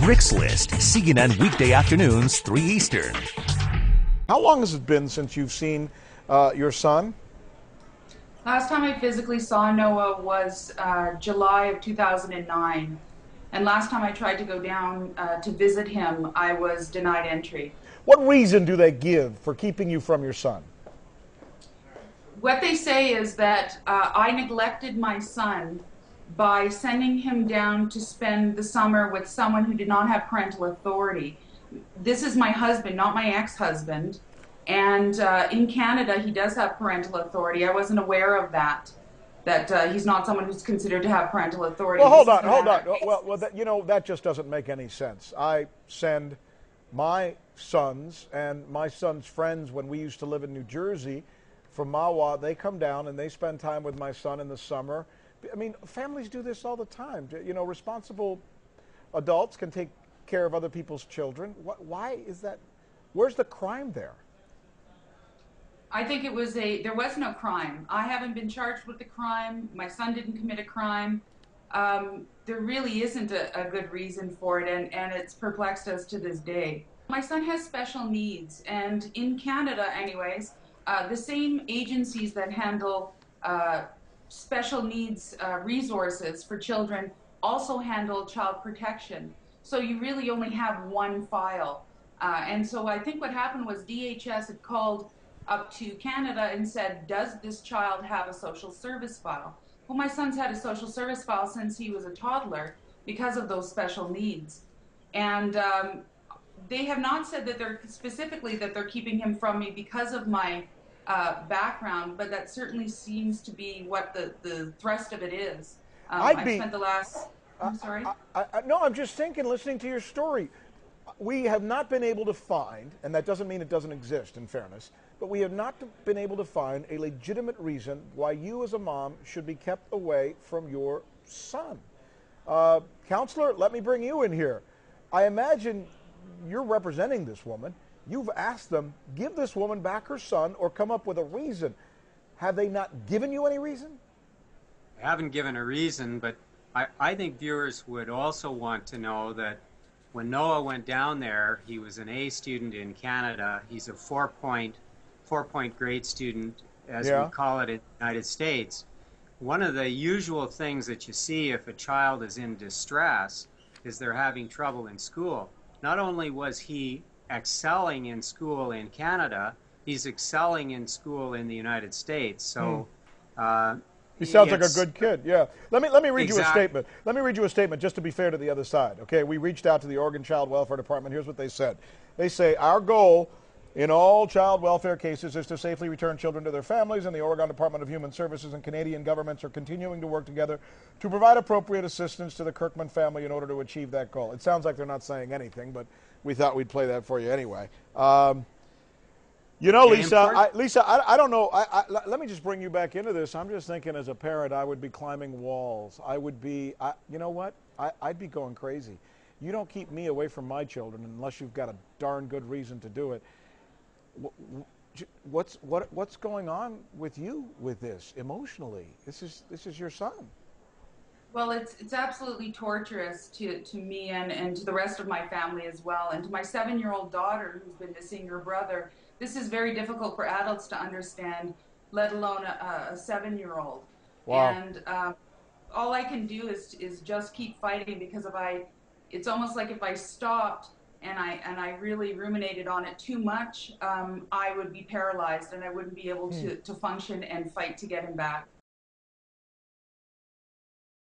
Rick's List, CNN weekday afternoons, 3 Eastern. How long has it been since you've seen your son? Last time I physically saw Noah was July of 2009. And last time I tried to go down to visit him, I was denied entry. What reason do they give for keeping you from your son? What they say is that I neglected my son by sending him down to spend the summer with someone who did not have parental authority. This is my husband, not my ex-husband. And in Canada, he does have parental authority. I wasn't aware of that he's not someone who's considered to have parental authority. Well, hold on. Well, that just doesn't make any sense. I send my sons and my son's friends, when we used to live in New Jersey, from Mawa, they come down and they spend time with my son in the summer. I mean, families do this all the time. You know, responsible adults can take care of other people's children. Why is that? Where's the crime there? I think there was no crime. I haven't been charged with the crime. My son didn't commit a crime. There really isn't a good reason for it, and it's perplexed us to this day. My son has special needs, and in Canada anyways, the same agencies that handle special needs resources for children also handle child protection. So you really only have one file. And so I think what happened was DHS had called up to Canada and said, does this child have a social service file? Well, my son's had a social service file since he was a toddler because of those special needs. And they have not said that they're keeping him from me because of my background, but that certainly seems to be what the thrust of it is. I've spent the last... I'm sorry? No, I'm just thinking, listening to your story. We have not been able to find, and that doesn't mean it doesn't exist, in fairness, but we have not been able to find a legitimate reason why you as a mom should be kept away from your son. Counselor, let me bring you in here. I imagine you're representing this woman. You've asked them, give this woman back her son or come up with a reason. Have they not given you any reason? I haven't given a reason, but I think viewers would also want to know that when Noah went down there, he was an A student in Canada. He's a four-point grade student, as we call it in the United States. One of the usual things that you see if a child is in distress is they're having trouble in school. Not only was he excelling in school in Canada, he's excelling in school in the United States. So he sounds like a good kid, yeah. Let me read you a statement. Let me read you a statement just to be fair to the other side, okay? We reached out to the Oregon Child Welfare Department. Here's what they said. They say, our goal in all child welfare cases is to safely return children to their families, and the Oregon Department of Human Services and Canadian governments are continuing to work together to provide appropriate assistance to the Kirkman family in order to achieve that goal. It sounds like they're not saying anything, but we thought we'd play that for you anyway. You know, Lisa, I don't know. Let me just bring you back into this. I'm just thinking as a parent, I would be climbing walls. I would be, you know what? I'd be going crazy. You don't keep me away from my children unless you've got a darn good reason to do it. What's going on with you with this emotionally? This is your son. Well, it's absolutely torturous to me and to the rest of my family as well, and to my 7-year-old daughter who's been missing her brother. This is very difficult for adults to understand, let alone a 7-year-old. Wow. And all I can do is just keep fighting, because it's almost like if I stopped and I really ruminated on it too much, I would be paralyzed and I wouldn't be able to function and fight to get him back.